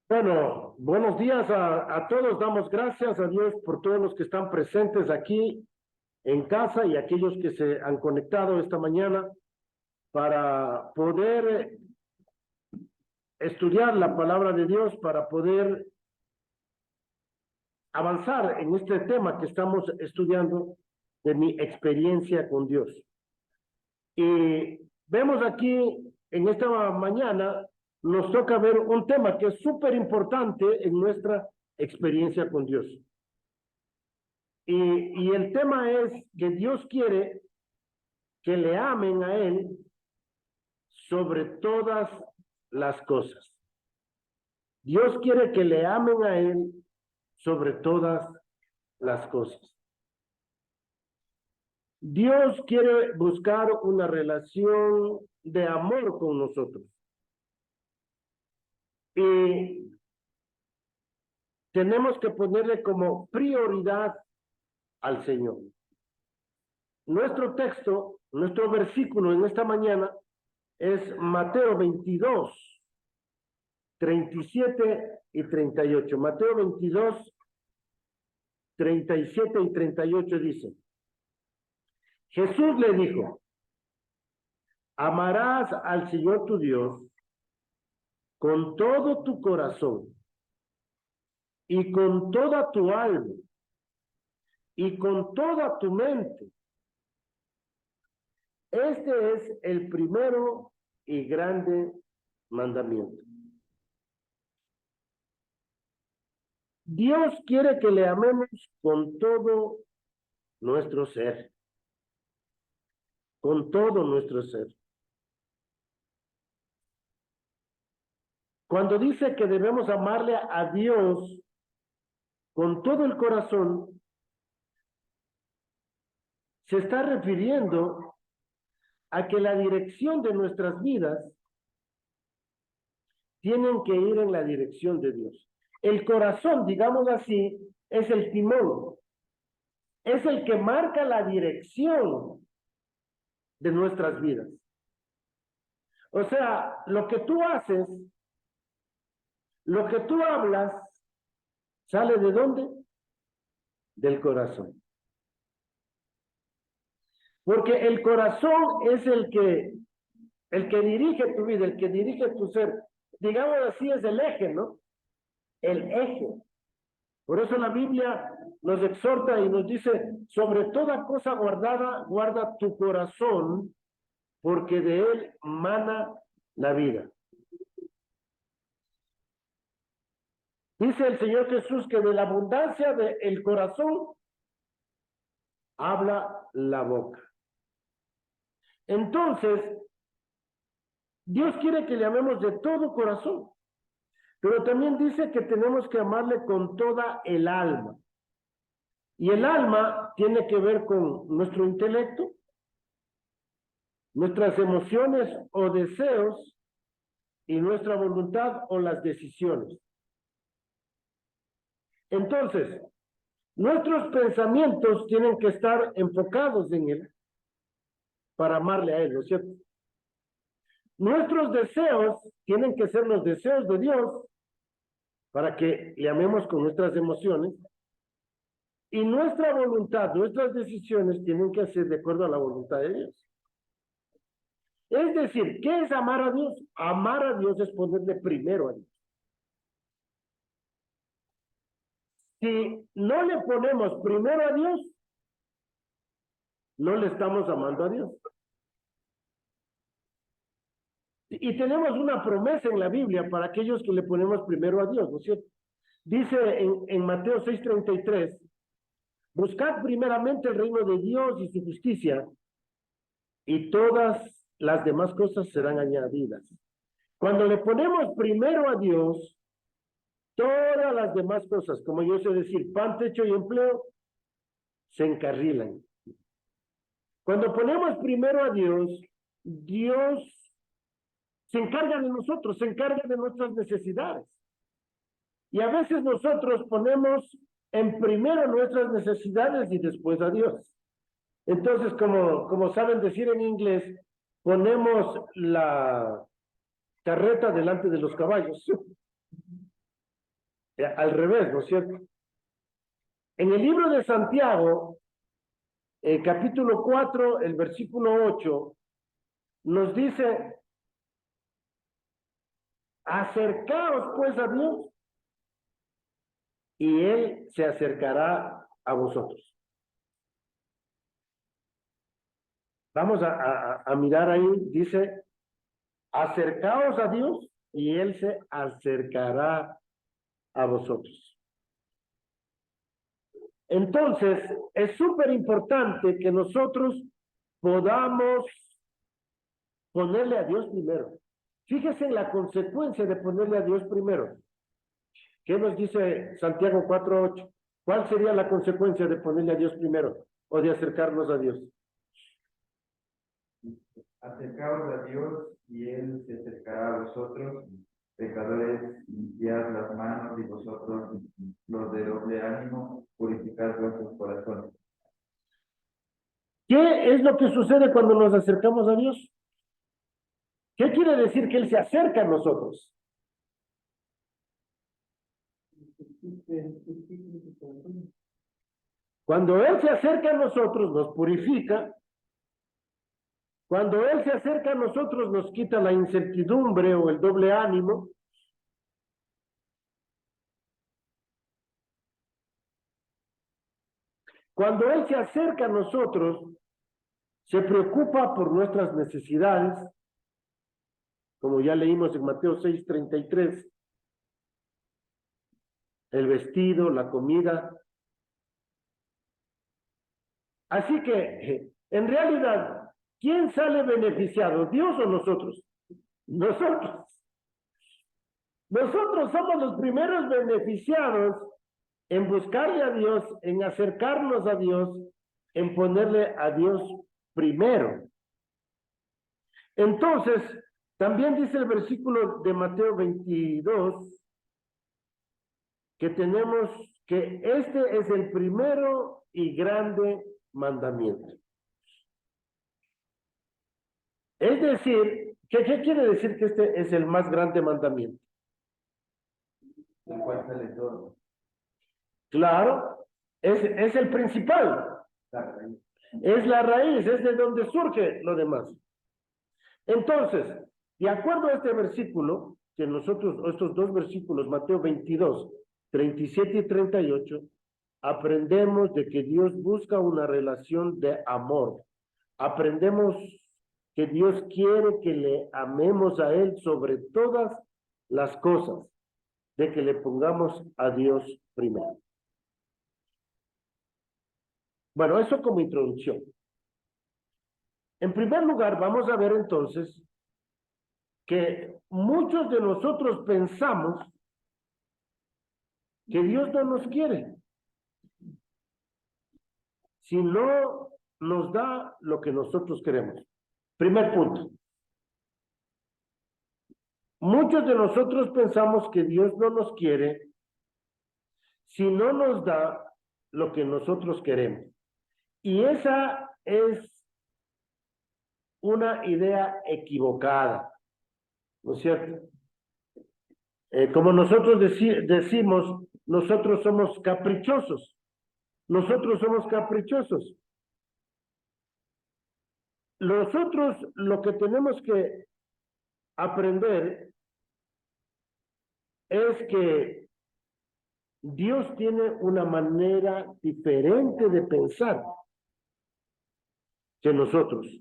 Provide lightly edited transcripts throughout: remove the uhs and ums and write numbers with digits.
Bueno, buenos días a todos. Damos gracias a Dios por todos los que están presentes aquí en casa y aquellos que se han conectado esta mañana para poder estudiar la palabra de Dios, para poder avanzar en este tema que estamos estudiando de mi experiencia con Dios. Y vemos aquí en esta mañana, nos toca ver un tema que es súper importante en nuestra experiencia con Dios. Y el tema es que Dios quiere que le amen a Él sobre todas las cosas. Dios quiere que le amen a Él sobre todas las cosas. Dios quiere buscar una relación de amor con nosotros. Y tenemos que ponerle como prioridad al Señor. Nuestro texto, nuestro versículo en esta mañana es Mateo 22, 37 y 38. Mateo 22, 37 y 38 dice: Jesús le dijo: amarás al Señor tu Dios con todo tu corazón y con toda tu alma y con toda tu mente. Este es el primero y grande mandamiento. Dios quiere que le amemos con todo nuestro ser. Con todo nuestro ser. Cuando dice que debemos amarle a Dios con todo el corazón, se está refiriendo a que la dirección de nuestras vidas tienen que ir en la dirección de Dios. El corazón, digamos así, es el timón, es el que marca la dirección de nuestras vidas. O sea, lo que tú haces, lo que tú hablas, ¿sale de dónde? Del corazón. Porque el corazón es el que dirige tu vida, el que dirige tu ser. Digamos así, es el eje, ¿no? El eje. Por eso la Biblia nos exhorta y nos dice: sobre toda cosa guardada, guarda tu corazón, porque de él mana la vida. Dice el Señor Jesús que de la abundancia del corazón habla la boca. Entonces, Dios quiere que le amemos de todo corazón, pero también dice que tenemos que amarle con toda el alma. Y el alma tiene que ver con nuestro intelecto, nuestras emociones o deseos y nuestra voluntad o las decisiones. Entonces, nuestros pensamientos tienen que estar enfocados en Él para amarle a Él, ¿no es cierto? Nuestros deseos tienen que ser los deseos de Dios para que le amemos con nuestras emociones, y nuestra voluntad, nuestras decisiones tienen que ser de acuerdo a la voluntad de Dios. Es decir, ¿qué es amar a Dios? Amar a Dios es ponerle primero a Dios. Si no le ponemos primero a Dios, no le estamos amando a Dios. Y tenemos una promesa en la Biblia para aquellos que le ponemos primero a Dios, ¿no es cierto? Dice en Mateo 6:33, buscad primeramente el reino de Dios y su justicia, y todas las demás cosas serán añadidas. Cuando le ponemos primero a Dios, todas las demás cosas, como yo sé decir, pan, techo y empleo, se encarrilan. Cuando ponemos primero a Dios, Dios se encarga de nosotros, se encarga de nuestras necesidades. Y a veces nosotros ponemos en primero nuestras necesidades y después a Dios. Entonces, como saben decir en inglés, ponemos la carreta delante de los caballos. al revés, ¿no es cierto? En el libro de Santiago, capítulo 4, el versículo 8, nos dice, acercaos pues a Dios y Él se acercará a vosotros. Vamos a mirar ahí, dice, acercaos a Dios y Él se acercará a vosotros. Entonces, es súper importante que nosotros podamos ponerle a Dios primero. Fíjese en la consecuencia de ponerle a Dios primero. ¿Qué nos dice Santiago 4:8? ¿Cuál sería la consecuencia de ponerle a Dios primero o de acercarnos a Dios? Acercaos a Dios y Él se acercará a vosotros, pecadores, limpiad las manos y vosotros, los de doble ánimo, purificad vuestros corazones. ¿Qué es lo que sucede cuando nos acercamos a Dios? ¿Qué quiere decir que Él se acerca a nosotros? Cuando Él se acerca a nosotros, nos purifica. Cuando Él se acerca a nosotros, nos quita la incertidumbre o el doble ánimo. Cuando Él se acerca a nosotros, se preocupa por nuestras necesidades, como ya leímos en Mateo 6:33, el vestido, la comida. Así que, en realidad, ¿quién sale beneficiado, Dios o nosotros? Nosotros. Nosotros somos los primeros beneficiados en buscarle a Dios, en acercarnos a Dios, en ponerle a Dios primero. Entonces, también dice el versículo de Mateo 22, que tenemos que este es el primero y grande mandamiento. Es decir, ¿qué quiere decir que este es el más grande mandamiento? El cual sale todo. Claro, es el principal. Es la raíz, es de donde surge lo demás. Entonces, de acuerdo a este versículo, que nosotros, estos dos versículos, Mateo 22, 37 y 38, aprendemos de que Dios busca una relación de amor. Aprendemos que Dios quiere que le amemos a Él sobre todas las cosas, de que le pongamos a Dios primero. Bueno, eso como introducción. En primer lugar, vamos a ver entonces que muchos de nosotros pensamos que Dios no nos quiere si no nos da lo que nosotros queremos. Primer punto. Muchos de nosotros pensamos que Dios no nos quiere si no nos da lo que nosotros queremos. Y esa es una idea equivocada, ¿no es cierto? Como nosotros decimos, nosotros somos caprichosos. Nosotros somos caprichosos. Nosotros lo que tenemos que aprender es que Dios tiene una manera diferente de pensar que nosotros.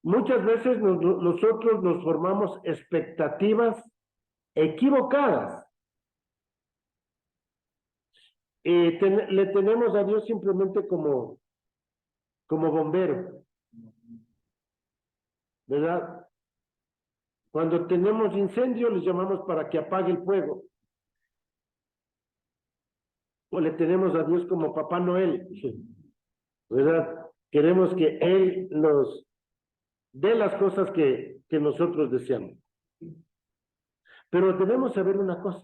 Muchas veces nosotros nos formamos expectativas equivocadas. Le tenemos a Dios simplemente como bombero, ¿verdad? Cuando tenemos incendio, les llamamos para que apague el fuego. O le tenemos a Dios como Papá Noel, ¿verdad? Queremos que Él nos dé las cosas que nosotros deseamos. Pero debemos saber una cosa,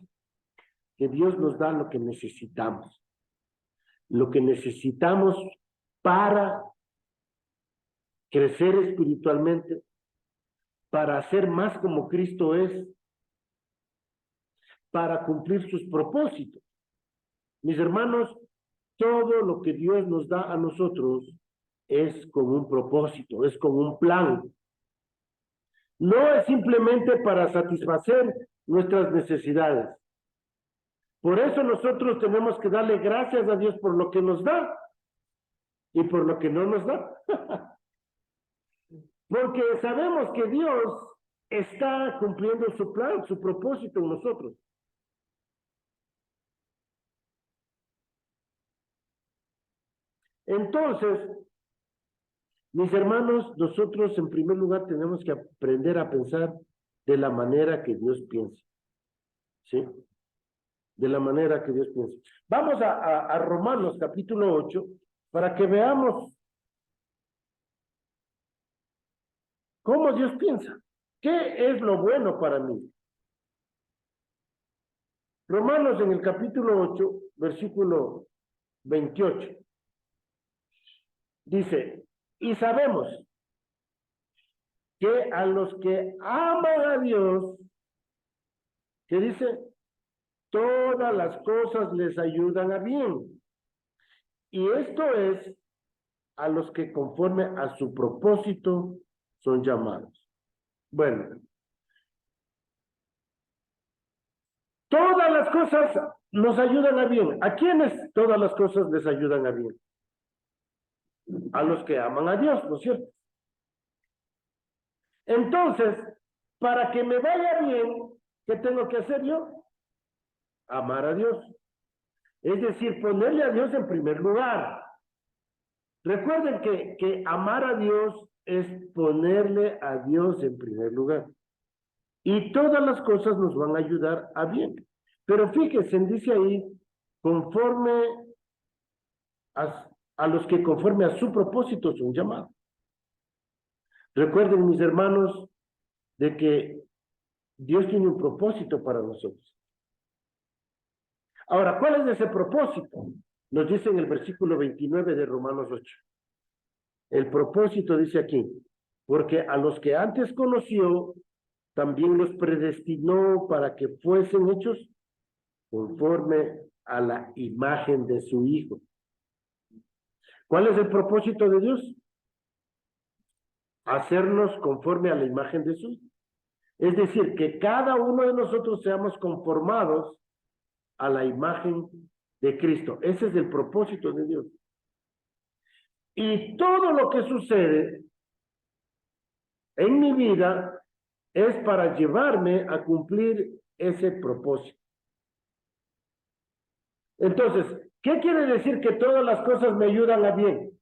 que Dios nos da lo que necesitamos. Lo que necesitamos para crecer espiritualmente, para ser más como Cristo es para cumplir sus propósitos. Mis hermanos, todo lo que Dios nos da a nosotros es con un propósito, es con un plan. No es simplemente para satisfacer nuestras necesidades. Por eso nosotros tenemos que darle gracias a Dios por lo que nos da y por lo que no nos da. Porque sabemos que Dios está cumpliendo su plan, su propósito en nosotros. Entonces, mis hermanos, nosotros en primer lugar tenemos que aprender a pensar de la manera que Dios piensa. ¿Sí? De la manera que Dios piensa. Vamos a Romanos capítulo 8 para que veamos cómo Dios piensa. ¿Qué es lo bueno para mí? Romanos en el capítulo 8, versículo 28. Dice, y sabemos que a los que aman a Dios, ¿qué dice? Todas las cosas les ayudan a bien. Y esto es a los que conforme a su propósito son llamados. Bueno, todas las cosas nos ayudan a bien. ¿A quiénes todas las cosas les ayudan a bien? A los que aman a Dios, ¿no es cierto? Entonces, para que me vaya bien, ¿qué tengo que hacer yo? Amar a Dios. Es decir, ponerle a Dios en primer lugar. Recuerden que amar a Dios es ponerle a Dios en primer lugar. Y todas las cosas nos van a ayudar a bien. Pero fíjense, dice ahí, conforme a los que conforme a su propósito son llamados. Recuerden, mis hermanos, de que Dios tiene un propósito para nosotros. Ahora, ¿cuál es ese propósito? Nos dice en el versículo 29 de Romanos 8. El propósito dice aquí, porque a los que antes conoció, también los predestinó para que fuesen hechos conforme a la imagen de su Hijo. ¿Cuál es el propósito de Dios? Hacernos conforme a la imagen de su Hijo. Es decir, que cada uno de nosotros seamos conformados a la imagen de Cristo. Ese es el propósito de Dios. Y todo lo que sucede en mi vida es para llevarme a cumplir ese propósito. Entonces, ¿qué quiere decir que todas las cosas me ayudan a bien?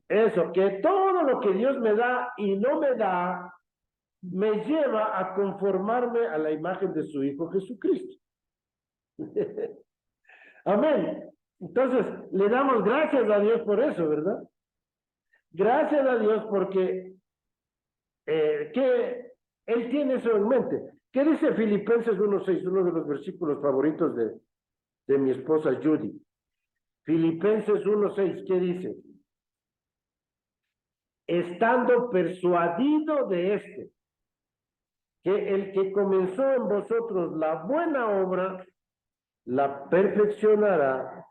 Eso, que todo lo que Dios me da y no me da, me lleva a conformarme a la imagen de su Hijo Jesucristo. Amén. Entonces, le damos gracias a Dios por eso, ¿verdad? Gracias a Dios porque que Él tiene eso en mente. ¿Qué dice Filipenses 1:6? Uno de los versículos favoritos de mi esposa Judy. Filipenses 1:6, ¿qué dice? Estando persuadido de esto, que el que comenzó en vosotros la buena obra, la perfeccionará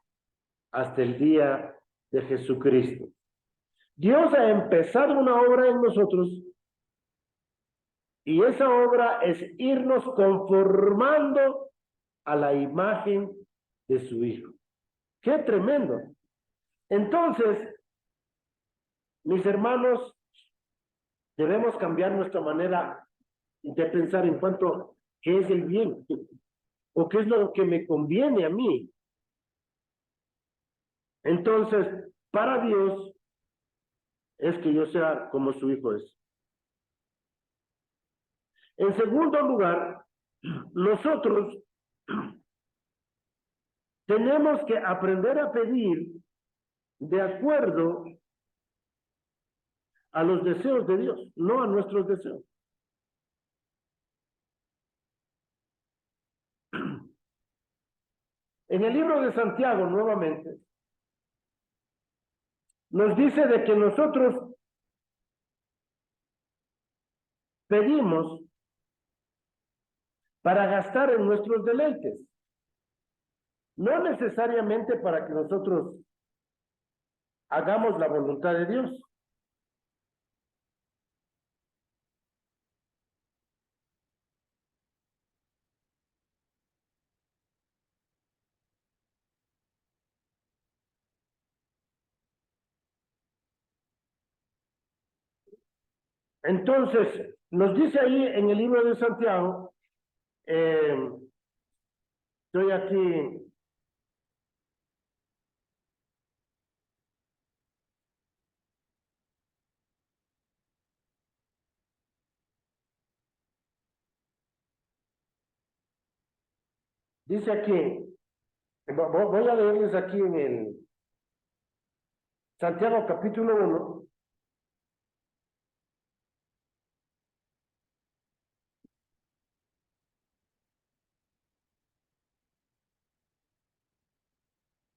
hasta el día de Jesucristo. Dios ha empezado una obra en nosotros y esa obra es irnos conformando a la imagen de su Hijo. ¡Qué tremendo! Entonces, mis hermanos, debemos cambiar nuestra manera de pensar en cuanto a qué es el bien o qué es lo que me conviene a mí. Entonces, para Dios es que yo sea como su Hijo es. En segundo lugar, nosotros tenemos que aprender a pedir de acuerdo a los deseos de Dios, no a nuestros deseos. En el libro de Santiago, nuevamente, nos dice de que nosotros pedimos para gastar en nuestros deleites, no necesariamente para que nosotros hagamos la voluntad de Dios. Entonces, nos dice ahí en el libro de Santiago, estoy aquí, dice aquí, voy a leerles aquí en el Santiago capítulo 1,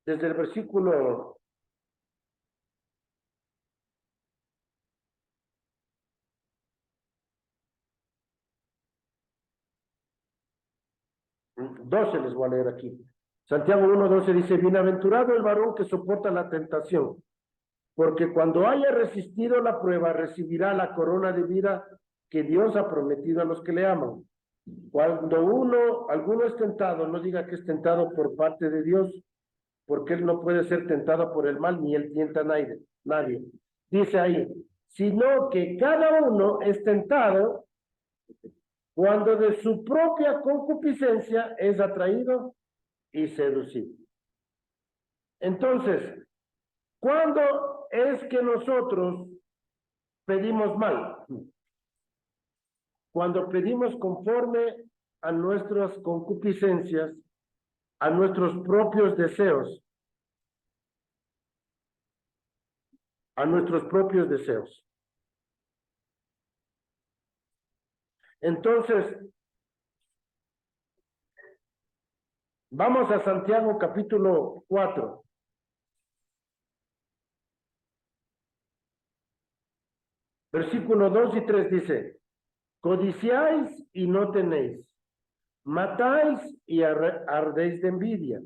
desde el versículo 12 les voy a leer aquí. Santiago 1:12 dice, bienaventurado el varón que soporta la tentación, porque cuando haya resistido la prueba, recibirá la corona de vida que Dios ha prometido a los que le aman. Cuando alguno es tentado, no diga que es tentado por parte de Dios, porque él no puede ser tentado por el mal, ni él tienta a nadie. Dice ahí, sino que cada uno es tentado cuando de su propia concupiscencia es atraído y seducido. Entonces, ¿cuándo es que nosotros pedimos mal? Cuando pedimos conforme a nuestras concupiscencias, a nuestros propios deseos, a nuestros propios deseos. Entonces, vamos a Santiago capítulo 4. Versículo 2 y 3 dice, codiciáis y no tenéis, matáis y ardéis de envidia,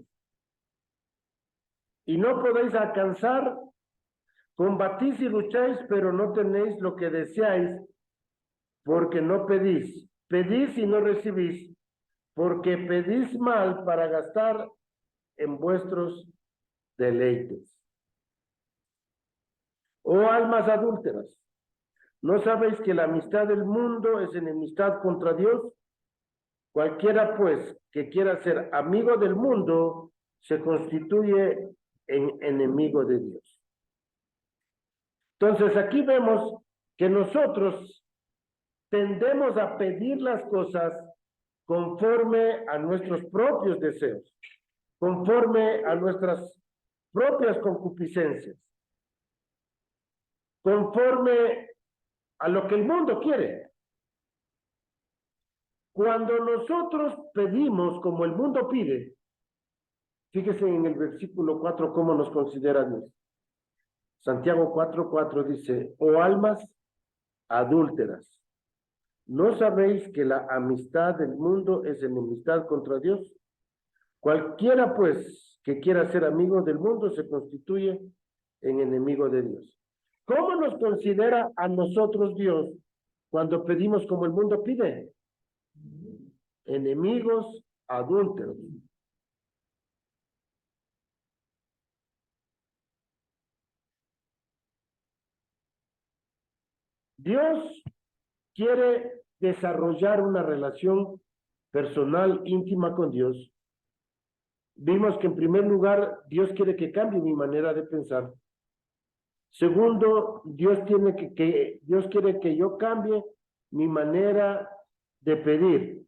y no podéis alcanzar, combatís y lucháis, pero no tenéis lo que deseáis, porque no pedís. Pedís y no recibís, porque pedís mal para gastar en vuestros deleites. Oh almas adúlteras, ¿no sabéis que la amistad del mundo es enemistad contra Dios? Cualquiera, pues, que quiera ser amigo del mundo, se constituye en enemigo de Dios. Entonces, aquí vemos que nosotros tendemos a pedir las cosas conforme a nuestros propios deseos, conforme a nuestras propias concupiscencias, conforme a lo que el mundo quiere. Cuando nosotros pedimos como el mundo pide, fíjese en el versículo 4 cómo nos considera Dios. Santiago 4:4 dice, oh almas adúlteras, ¿no sabéis que la amistad del mundo es enemistad contra Dios? Cualquiera, pues, que quiera ser amigo del mundo se constituye en enemigo de Dios. ¿Cómo nos considera a nosotros Dios cuando pedimos como el mundo pide? Enemigos adúlteros. Dios quiere desarrollar una relación personal íntima con Dios. Vimos que en primer lugar, Dios quiere que cambie mi manera de pensar. Segundo, Dios quiere que yo cambie mi manera de pedir.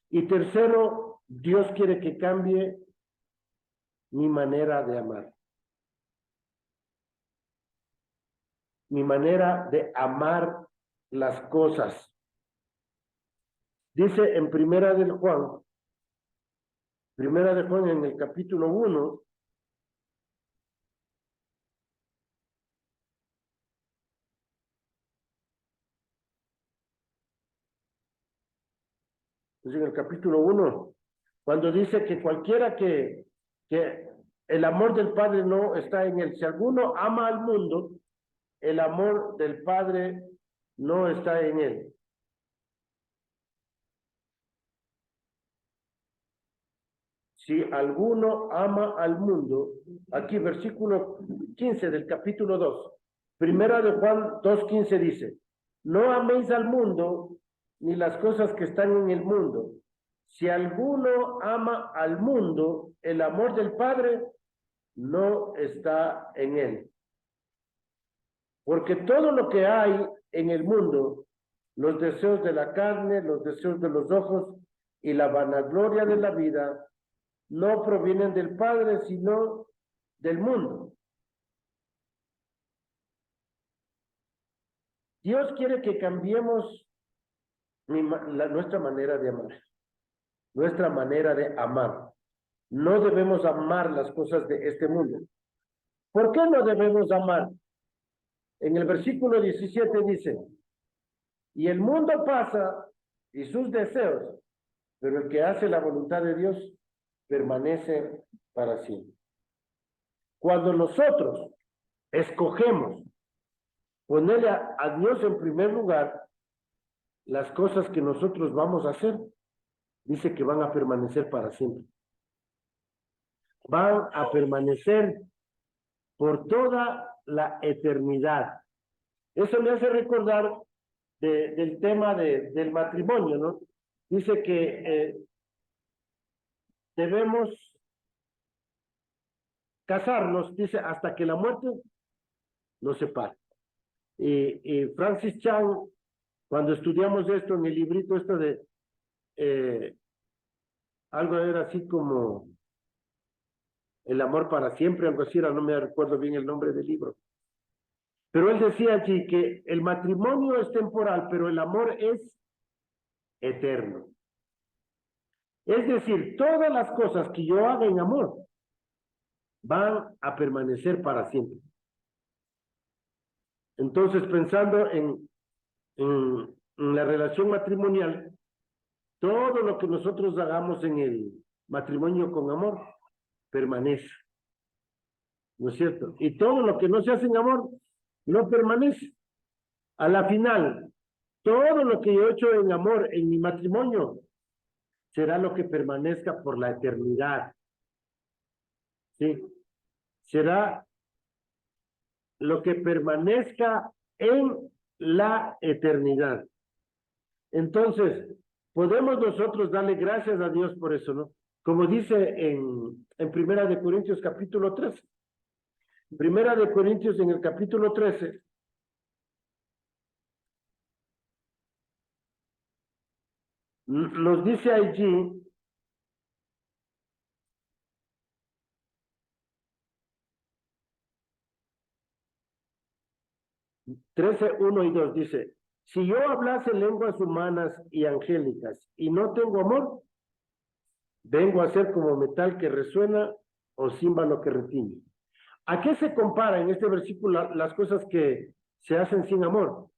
Y tercero, Dios quiere que cambie mi manera de amar. Mi manera de amar las cosas. Dice en Primera de Juan en el capítulo 1, Es en el capítulo 1, cuando dice que cualquiera que el amor del Padre no está en él. Si alguno ama al mundo, el amor del Padre no está en él. Si alguno ama al mundo, aquí versículo 15 del capítulo 2, primera de Juan 2:15 dice, no améis al mundo ni las cosas que están en el mundo. Si alguno ama al mundo, el amor del Padre no está en él. Porque todo lo que hay en el mundo, los deseos de la carne, los deseos de los ojos y la vanagloria de la vida, no provienen del Padre, sino del mundo. Dios quiere que cambiemos nuestra manera de amar, nuestra manera de amar. No debemos amar las cosas de este mundo. ¿Por qué no debemos amar? En el versículo 17 dice, y el mundo pasa y sus deseos, pero el que hace la voluntad de Dios permanece para siempre. Cuando nosotros escogemos ponerle a Dios en primer lugar, las cosas que nosotros vamos a hacer, dice que van a permanecer para siempre. Van a permanecer por toda la eternidad. Eso me hace recordar del tema del matrimonio, ¿no? Dice que debemos casarnos, dice, hasta que la muerte nos separe. Y Francis Chan, cuando estudiamos esto en el librito algo era así como El amor para siempre, algo así era, no me recuerdo bien el nombre del libro. Pero él decía allí que el matrimonio es temporal, pero el amor es eterno. Es decir, todas las cosas que yo haga en amor van a permanecer para siempre. Entonces, pensando en la relación matrimonial, todo lo que nosotros hagamos en el matrimonio con amor permanece, ¿no es cierto? Y todo lo que no se hace en amor no permanece. A la final, todo lo que yo he hecho en amor en mi matrimonio será lo que permanezca por la eternidad. ¿Sí? Será lo que permanezca en la eternidad. Entonces, podemos nosotros darle gracias a Dios por eso, ¿no? Como dice en Primera de Corintios capítulo 13. Primera de Corintios en el capítulo 13. Nos dice allí, trece, 1 y 2 dice, si yo hablase lenguas humanas y angélicas y no tengo amor, vengo a ser como metal que resuena o címbalo que retiñe. ¿A qué se compara en este versículo las cosas que se hacen sin amor?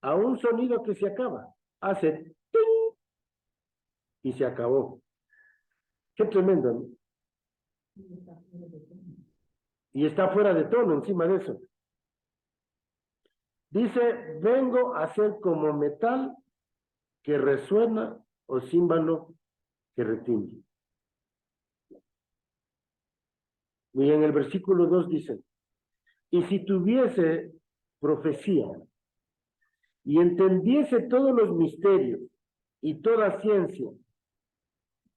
A un sonido que se acaba. Hace ting y se acabó. Qué tremendo, ¿no? Y está fuera de tono encima de eso. Dice, vengo a ser como metal que resuena o címbalo que retiñe. Y en el versículo 2 dice, y si tuviese profecía y entendiese todos los misterios y toda ciencia,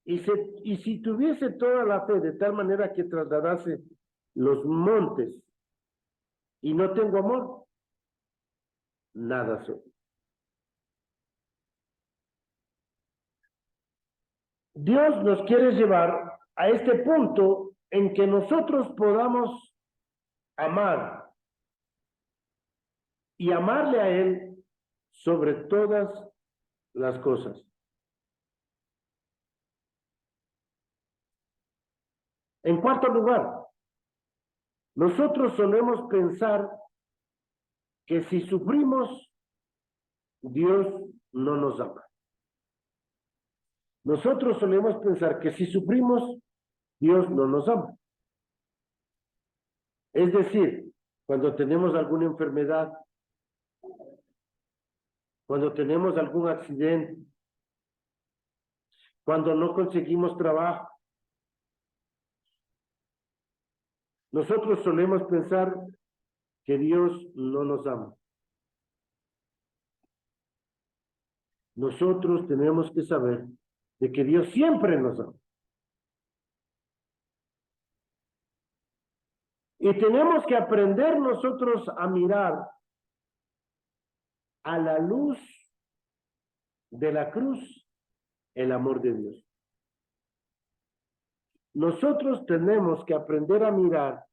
y si tuviese toda la fe de tal manera que trasladase los montes y no tengo amor, nada soy. Dios nos quiere llevar a este punto en que nosotros podamos amar y amarle a Él sobre todas las cosas. En cuarto lugar, nosotros solemos pensar que si sufrimos Dios no nos ama. Nosotros solemos pensar que si sufrimos, Dios no nos ama. Es decir, cuando tenemos alguna enfermedad, cuando tenemos algún accidente, cuando no conseguimos trabajo, nosotros solemos pensar que Dios no nos ama. Nosotros tenemos que saber de que Dios siempre nos ama. Y tenemos que aprender nosotros a mirar a la luz de la cruz el amor de Dios. Nosotros tenemos que aprender a mirar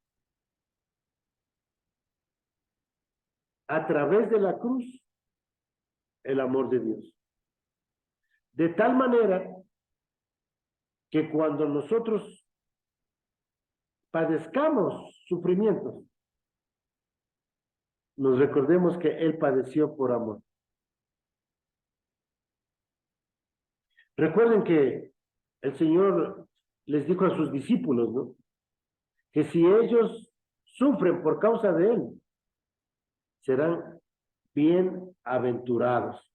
a través de la cruz el amor de Dios. De tal manera que cuando nosotros padezcamos sufrimientos, nos recordemos que Él padeció por amor. Recuerden que el Señor les dijo a sus discípulos, ¿no? Que si ellos sufren por causa de Él, serán bienaventurados.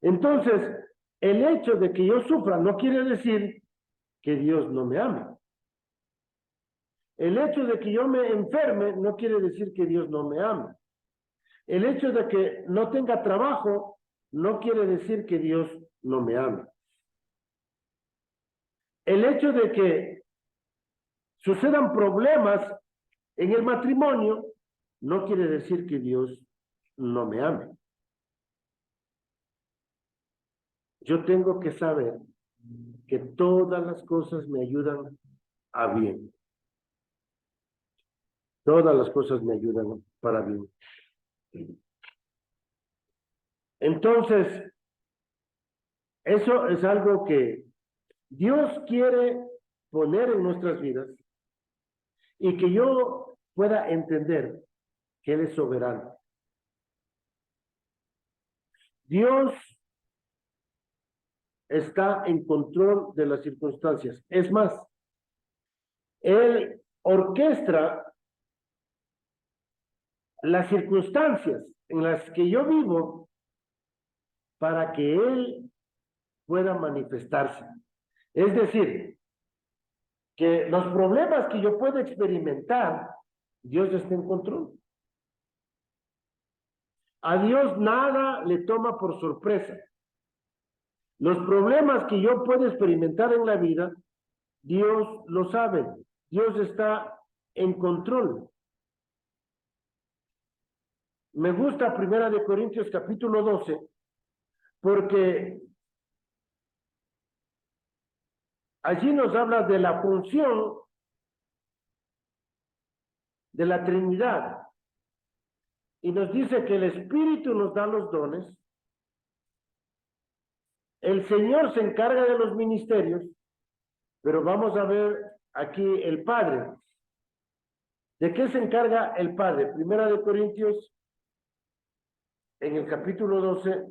Entonces, el hecho de que yo sufra no quiere decir que Dios no me ame. El hecho de que yo me enferme no quiere decir que Dios no me ame. El hecho de que no tenga trabajo no quiere decir que Dios no me ame. El hecho de que sucedan problemas en el matrimonio no quiere decir que Dios no me ame. Yo tengo que saber que todas las cosas me ayudan a bien. Todas las cosas me ayudan para bien. Entonces, eso es algo que Dios quiere poner en nuestras vidas y que yo pueda entender que Él es soberano. Dios está en control de las circunstancias. Es más, Él orquestra las circunstancias en las que yo vivo para que Él pueda manifestarse. Es decir, que los problemas que yo puedo experimentar, Dios está en control. A Dios nada le toma por sorpresa. Los problemas que yo puedo experimentar en la vida, Dios lo sabe. Dios está en control. Me gusta 1 Corintios capítulo 12, porque allí nos habla de la función de la Trinidad. Y nos dice que el Espíritu nos da los dones, el Señor se encarga de los ministerios, pero vamos a ver aquí el Padre. ¿De qué se encarga el Padre? 1 Corintios, en el capítulo 12,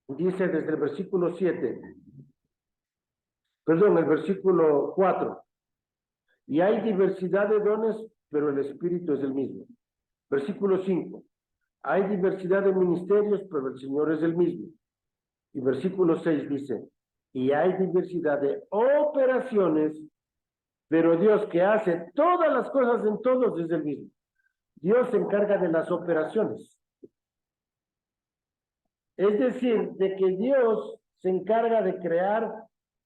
dice desde el versículo 7, perdón, el versículo 4, y hay diversidad de dones, pero el Espíritu es el mismo. Versículo 5, hay diversidad de ministerios, pero el Señor es el mismo. Y versículo 6 dice, y hay diversidad de operaciones, pero Dios que hace todas las cosas en todos es el mismo. Dios se encarga de las operaciones. Es decir, de que Dios se encarga de crear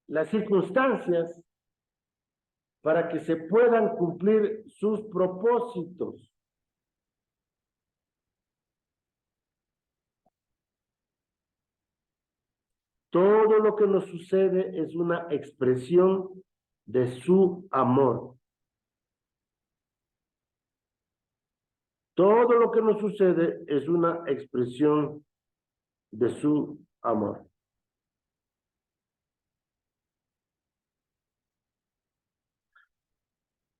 las circunstancias para que se puedan cumplir sus propósitos. Todo lo que nos sucede es una expresión de su amor. Todo lo que nos sucede es una expresión de su amor.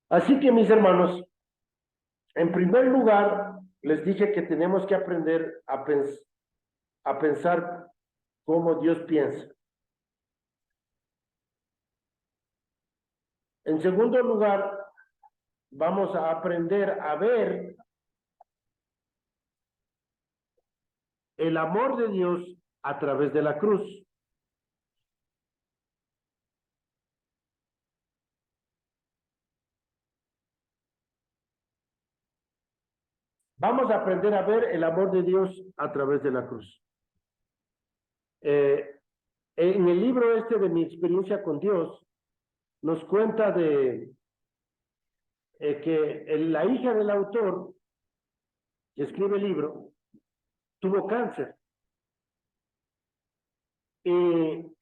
Así que, mis hermanos, en primer lugar, les dije que tenemos que aprender a pensar como Dios piensa. En segundo lugar, vamos a aprender a ver el amor de Dios a través de la cruz. Vamos a aprender a ver el amor de Dios a través de la cruz. En el libro de mi experiencia con Dios, nos cuenta de que la hija del autor, que escribe el libro, tuvo cáncer. Y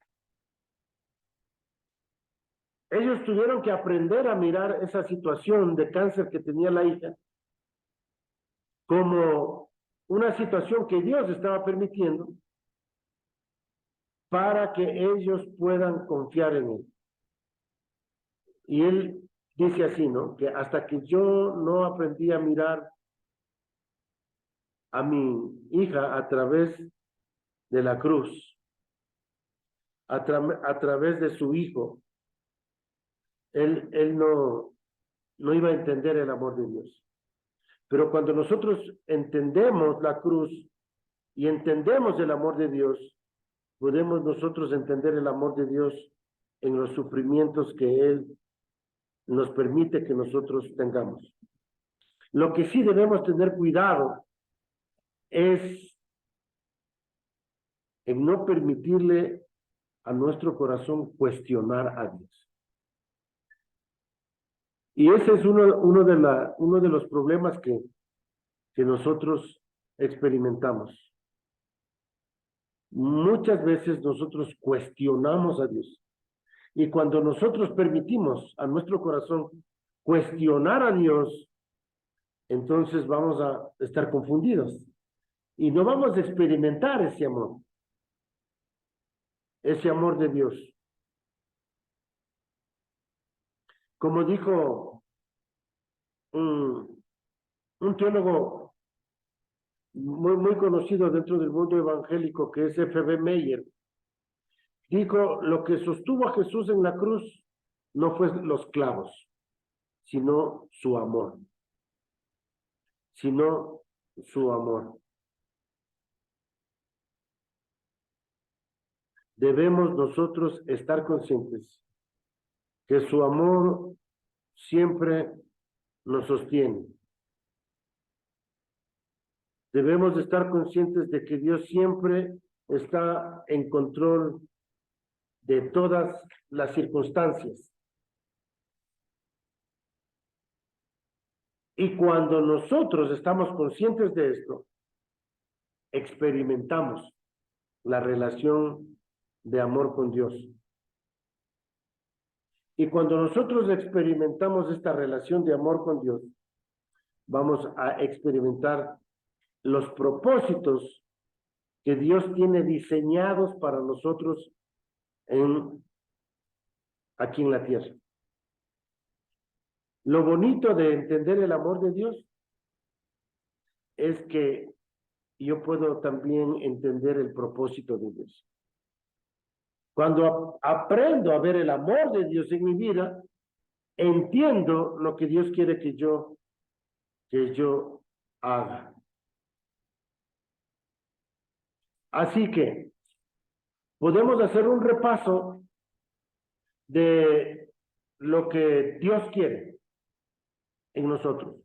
ellos tuvieron que aprender a mirar esa situación de cáncer que tenía la hija como una situación que Dios estaba permitiendo para que ellos puedan confiar en Él. Y él dice así, ¿no? Que hasta que yo no aprendí a mirar a mi hija a través de la cruz, a través de su hijo, él no iba a entender el amor de Dios. Pero cuando nosotros entendemos la cruz y entendemos el amor de Dios, podemos nosotros entender el amor de Dios en los sufrimientos que Él nos permite que nosotros tengamos. Lo que sí debemos tener cuidado es en no permitirle a nuestro corazón cuestionar a Dios. Y ese es uno de los problemas que nosotros experimentamos. Muchas veces nosotros cuestionamos a Dios. Y cuando nosotros permitimos a nuestro corazón cuestionar a Dios, entonces vamos a estar confundidos. Y no vamos a experimentar ese amor de Dios. Como dijo un teólogo muy conocido dentro del mundo evangélico, que es F.B. Meyer, dijo, lo que sostuvo a Jesús en la cruz no fue los clavos, sino su amor. Sino su amor. Debemos nosotros estar conscientes que su amor siempre nos sostiene. Debemos de estar conscientes de que Dios siempre está en control de todas las circunstancias. Y cuando nosotros estamos conscientes de esto, experimentamos la relación de amor con Dios. Y cuando nosotros experimentamos esta relación de amor con Dios, vamos a experimentar los propósitos que Dios tiene diseñados para nosotros aquí en la tierra. Lo bonito de entender el amor de Dios es que yo puedo también entender el propósito de Dios. Cuando aprendo a ver el amor de Dios en mi vida, entiendo lo que Dios quiere que yo haga. Así que podemos hacer un repaso de lo que Dios quiere en nosotros.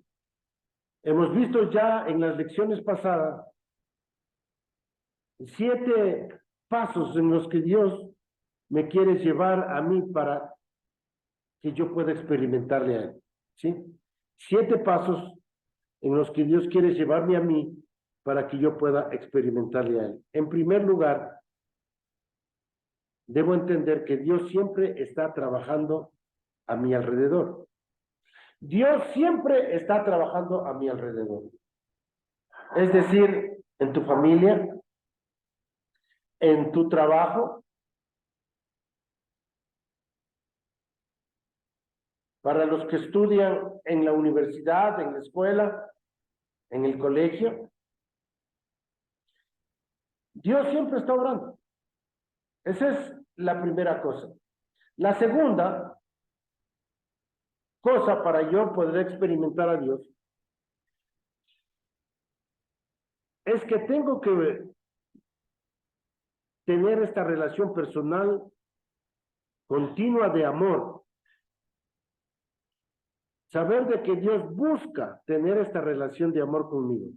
Hemos visto ya en las lecciones pasadas 7 pasos en los que Dios me quiere llevar a mí para que yo pueda experimentarle a Él. ¿Sí? 7 pasos en los que Dios quiere llevarme a mí para que yo pueda experimentarle a Él. En primer lugar, debo entender que Dios siempre está trabajando a mi alrededor. Dios siempre está trabajando a mi alrededor. Es decir, en tu familia, en tu trabajo, para los que estudian en la universidad, en la escuela, en el colegio. Dios siempre está obrando. Esa es la primera cosa. La segunda cosa para yo poder experimentar a Dios es que tengo que tener esta relación personal continua de amor. Saber de que Dios busca tener esta relación de amor conmigo.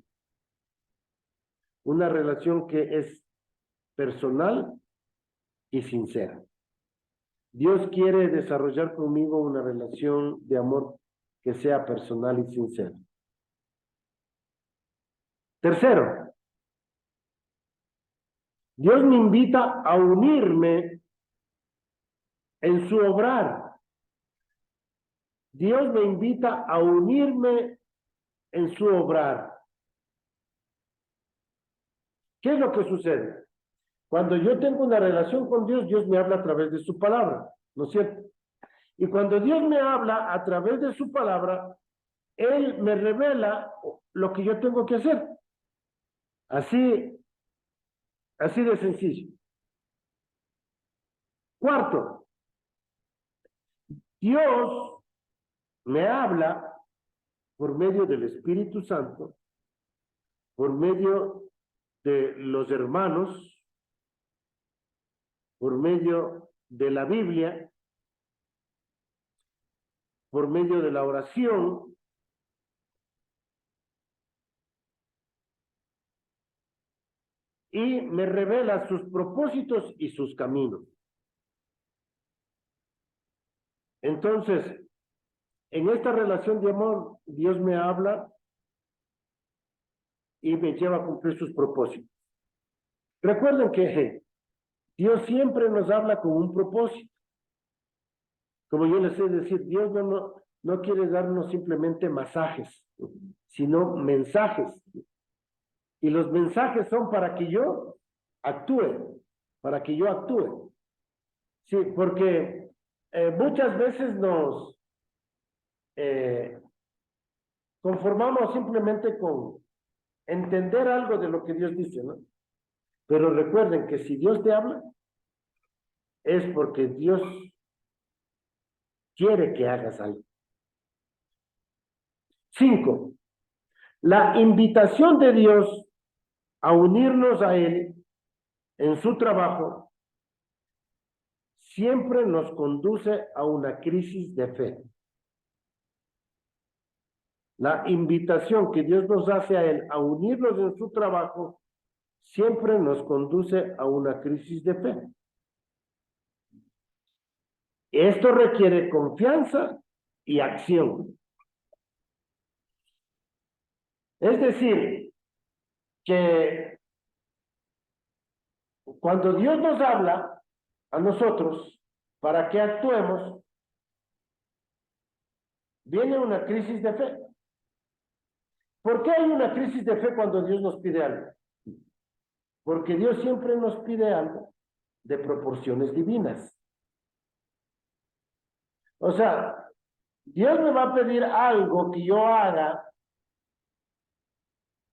Una relación que es personal y sincera. Dios quiere desarrollar conmigo una relación de amor que sea personal y sincera. Tercero, Dios me invita a unirme en su obrar. Dios me invita a unirme en su obrar. ¿Qué es lo que sucede? Cuando yo tengo una relación con Dios, Dios me habla a través de su palabra, ¿no es cierto? Y cuando Dios me habla a través de su palabra, Él me revela lo que yo tengo que hacer. Así de sencillo. Cuarto, Dios me habla por medio del Espíritu Santo, por medio de los hermanos, por medio de la Biblia, por medio de la oración, y me revela sus propósitos y sus caminos. Entonces, en esta relación de amor, Dios me habla y me lleva a cumplir sus propósitos. Recuerden que Dios siempre nos habla con un propósito. Como yo les sé decir, Dios no quiere darnos simplemente masajes, sino mensajes. Y los mensajes son para que yo actúe, para que yo actúe. Sí, porque muchas veces nos conformamos simplemente con entender algo de lo que Dios dice, ¿no? Pero recuerden que si Dios te habla, es porque Dios quiere que hagas algo. 5. La invitación de Dios a unirnos a Él en su trabajo siempre nos conduce a una crisis de fe. La invitación que Dios nos hace a Él a unirnos en su trabajo siempre nos conduce a una crisis de fe. Esto requiere confianza y acción. Es decir, que cuando Dios nos habla a nosotros para que actuemos, viene una crisis de fe. ¿Por qué hay una crisis de fe cuando Dios nos pide algo? Porque Dios siempre nos pide algo de proporciones divinas. O sea, Dios me va a pedir algo que yo haga,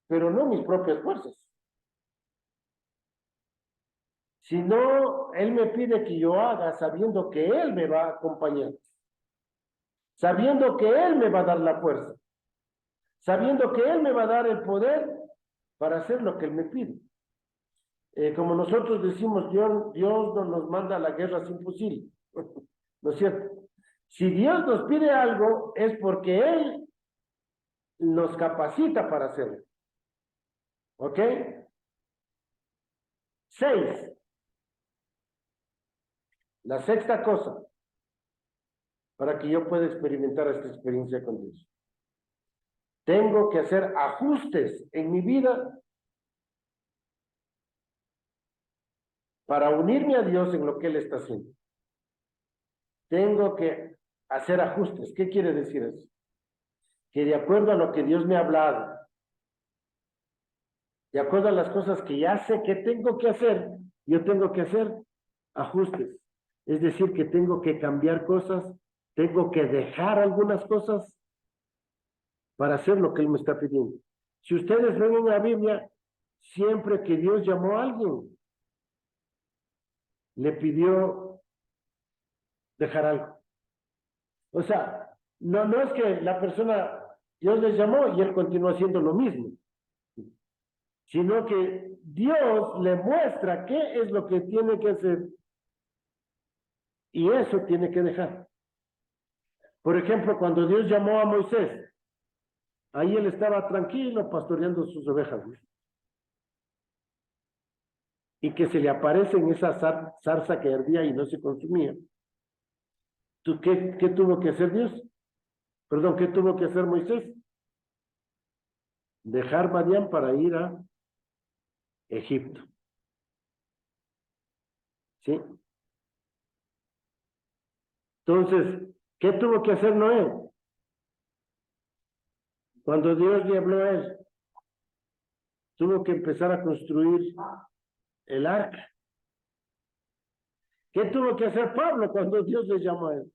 pero no mis propias fuerzas. Sino, Él me pide que yo haga sabiendo que Él me va a acompañar. Sabiendo que Él me va a dar la fuerza. Sabiendo que Él me va a dar el poder para hacer lo que Él me pide. Como nosotros decimos, Dios no nos manda a la guerra sin fusil. ¿No es cierto? Si Dios nos pide algo, es porque Él nos capacita para hacerlo. ¿Ok? 6. La sexta cosa, para que yo pueda experimentar esta experiencia con Dios. Tengo que hacer ajustes en mi vida para unirme a Dios en lo que Él está haciendo. Tengo que hacer ajustes. ¿Qué quiere decir eso? Que de acuerdo a lo que Dios me ha hablado, de acuerdo a las cosas que ya sé que tengo que hacer, yo tengo que hacer ajustes. Es decir, que tengo que cambiar cosas, tengo que dejar algunas cosas para hacer lo que Él me está pidiendo. Si ustedes ven en la Biblia, siempre que Dios llamó a alguien, le pidió dejar algo. O sea, no es que la persona, Dios les llamó y él continuó haciendo lo mismo, sino que Dios le muestra qué es lo que tiene que hacer y eso tiene que dejar. Por ejemplo, cuando Dios llamó a Moisés, ahí él estaba tranquilo pastoreando sus ovejas, ¿no? Y que se le aparece en esa zarza que ardía y no se consumía. ¿Qué tuvo que hacer Dios? Perdón, ¿qué tuvo que hacer Moisés? Dejar Madián para ir a Egipto. ¿Sí? Entonces, ¿qué tuvo que hacer Noé? Cuando Dios le habló a él, tuvo que empezar a construir el arca. ¿Qué tuvo que hacer Pablo cuando Dios le llamó a él?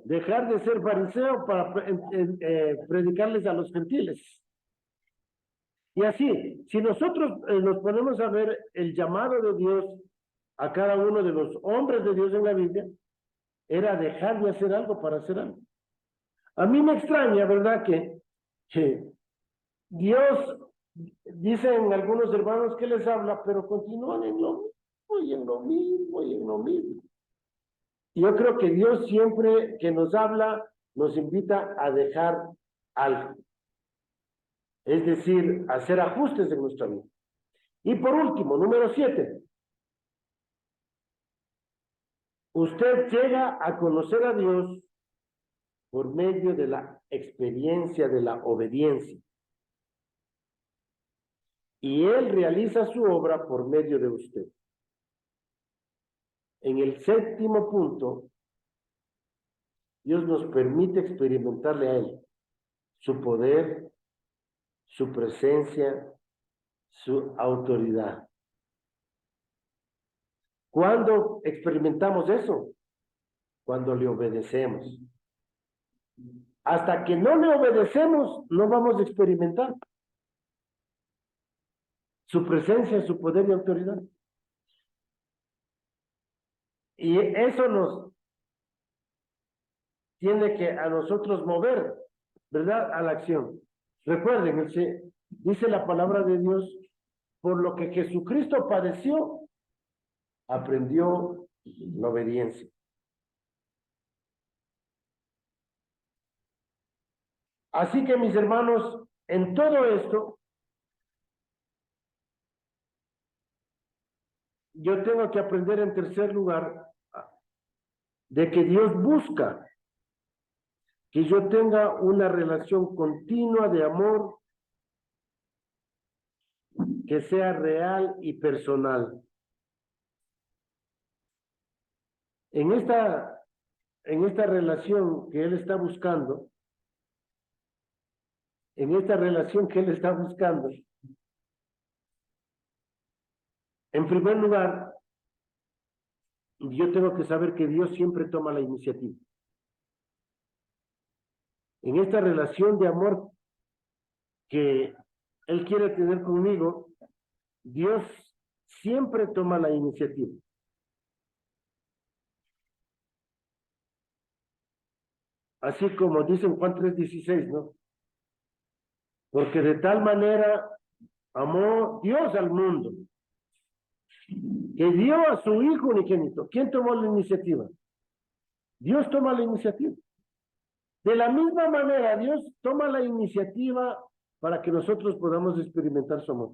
Dejar de ser fariseo para predicarles a los gentiles. Y así, si nosotros nos ponemos a ver el llamado de Dios a cada uno de los hombres de Dios en la Biblia, era dejar de hacer algo para hacer algo. A mí me extraña, ¿verdad? Que Dios, dicen algunos hermanos que les habla, pero continúan en lo mismo y en lo mismo y en lo mismo. Yo creo que Dios siempre que nos habla, nos invita a dejar algo. Es decir, hacer ajustes en nuestra vida. Y por último, número 7. Usted llega a conocer a Dios por medio de la experiencia de la obediencia. Y Él realiza su obra por medio de usted. En el 7º punto, Dios nos permite experimentarle a Él su poder, su presencia, su autoridad. ¿Cuándo experimentamos eso? Cuando le obedecemos. Hasta que no le obedecemos, no vamos a experimentar su presencia, su poder y autoridad. Y eso nos tiene que a nosotros mover, ¿verdad? A la acción. Recuerden, dice la palabra de Dios, por lo que Jesucristo padeció, aprendió la obediencia. Así que mis hermanos, en todo esto, yo tengo que aprender en tercer lugar de que Dios busca que yo tenga una relación continua de amor que sea real y personal. En esta relación que Él está buscando, en primer lugar, yo tengo que saber que Dios siempre toma la iniciativa. En esta relación de amor que Él quiere tener conmigo, Dios siempre toma la iniciativa. Así como dice en Juan 3:16, ¿no? Porque de tal manera amó Dios al mundo, que dio a su Hijo unigénito. ¿Quién tomó la iniciativa? Dios toma la iniciativa. De la misma manera, Dios toma la iniciativa para que nosotros podamos experimentar su amor.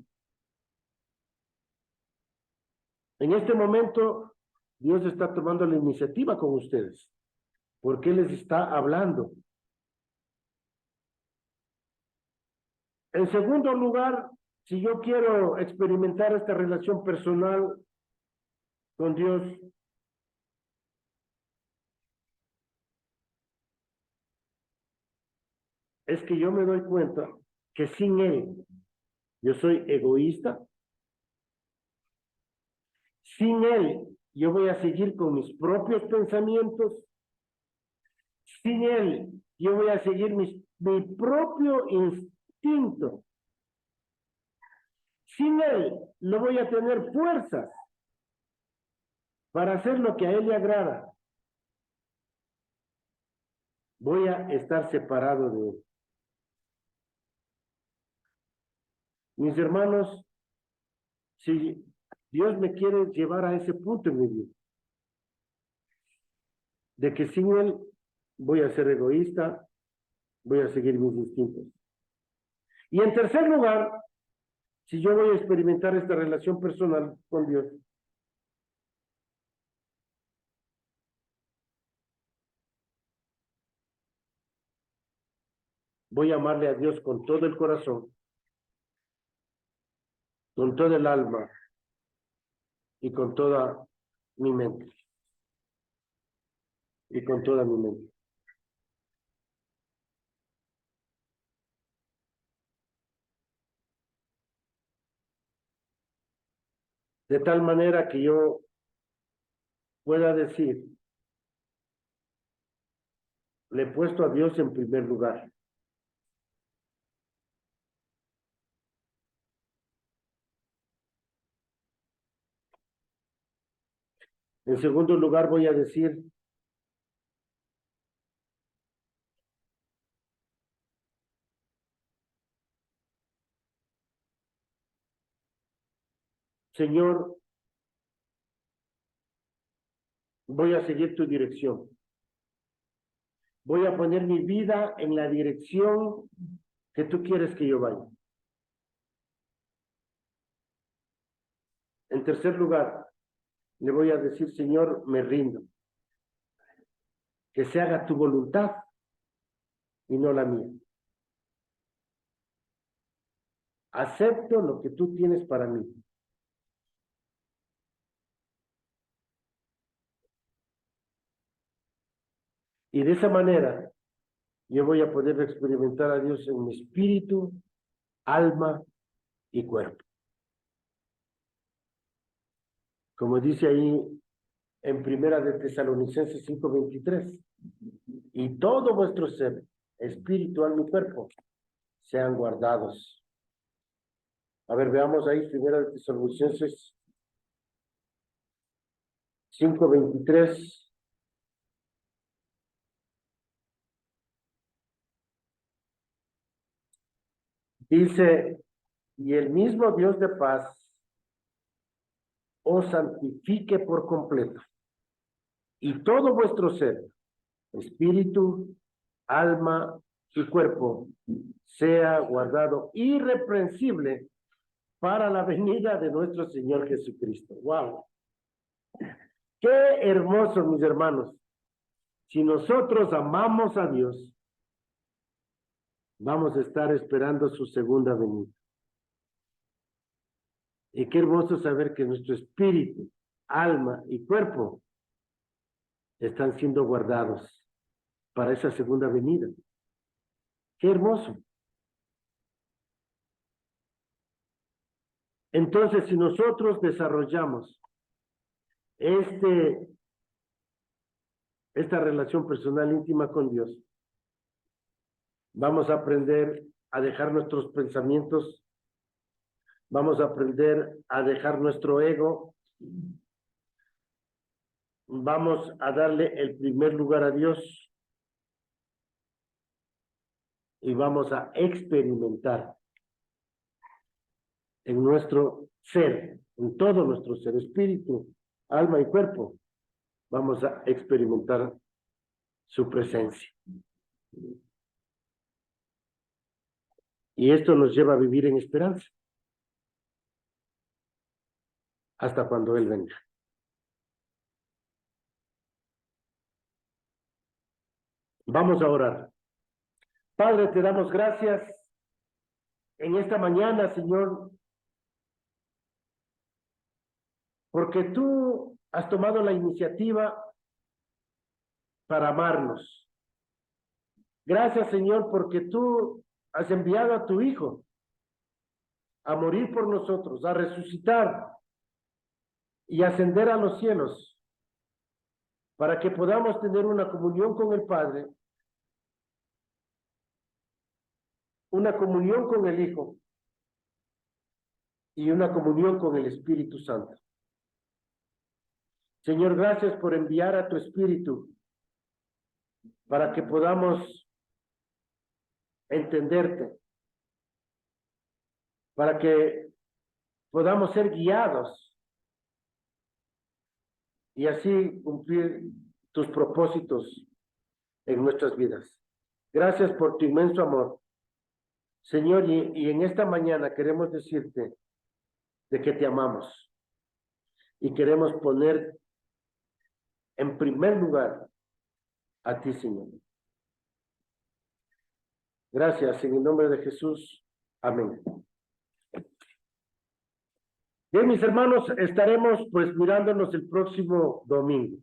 En este momento, Dios está tomando la iniciativa con ustedes, porque Él les está hablando. En segundo lugar, si yo quiero experimentar esta relación personal con Dios, es que yo me doy cuenta que sin Él yo soy egoísta. Sin Él yo voy a seguir con mis propios pensamientos. Sin Él Yo voy a seguir mi propio instinto. Sin él, no voy a tener fuerzas para hacer lo que a él le agrada. Voy a estar separado de él. Mis hermanos, si Dios me quiere llevar a ese punto en mi vida, de que sin él voy a ser egoísta, voy a seguir mis instintos. Y en tercer lugar, si yo voy a experimentar esta relación personal con Dios, voy a amarle a Dios con todo el corazón, con todo el alma y con toda mi mente. Y con toda mi mente. De tal manera que yo pueda decir, le he puesto a Dios en primer lugar. En segundo lugar voy a decir, Señor, voy a seguir tu dirección. Voy a poner mi vida en la dirección que tú quieres que yo vaya. En tercer lugar, le voy a decir, Señor, me rindo. Que se haga tu voluntad y no la mía. Acepto lo que tú tienes para mí. Y de esa manera, yo voy a poder experimentar a Dios en mi espíritu, alma y cuerpo. Como dice ahí en Primera de Tesalonicenses 5:23, y todo vuestro ser, espíritu, alma y cuerpo, sean guardados. A ver, veamos ahí Primera de Tesalonicenses 5:23. Dice, y el mismo Dios de paz os santifique por completo, y todo vuestro ser, espíritu, alma y cuerpo, sea guardado irreprensible para la venida de nuestro Señor Jesucristo. ¡Wow! ¡Qué hermoso, mis hermanos! Si nosotros amamos a Dios, vamos a estar esperando su segunda venida. Y qué hermoso saber que nuestro espíritu, alma y cuerpo están siendo guardados para esa segunda venida. ¡Qué hermoso! Entonces, si nosotros desarrollamos esta relación personal íntima con Dios, vamos a aprender a dejar nuestros pensamientos, vamos a aprender a dejar nuestro ego, vamos a darle el primer lugar a Dios y vamos a experimentar en nuestro ser, en todo nuestro ser, espíritu, alma y cuerpo, vamos a experimentar su presencia. Y esto nos lleva a vivir en esperanza hasta cuando Él venga. Vamos a orar. Padre, te damos gracias en esta mañana, Señor, porque tú has tomado la iniciativa para amarnos. Gracias, Señor, porque tú has enviado a tu Hijo a morir por nosotros, a resucitar y ascender a los cielos, para que podamos tener una comunión con el Padre una comunión con el Hijo y una comunión con el Espíritu Santo. Señor, gracias por enviar a tu Espíritu para que podamos entenderte, para que podamos ser guiados y así cumplir tus propósitos en nuestras vidas. Gracias por tu inmenso amor. Señor, y en esta mañana queremos decirte de que te amamos y queremos poner en primer lugar a ti, Señor. Gracias, en el nombre de Jesús. Amén. Bien, mis hermanos, estaremos pues mirándonos el próximo domingo.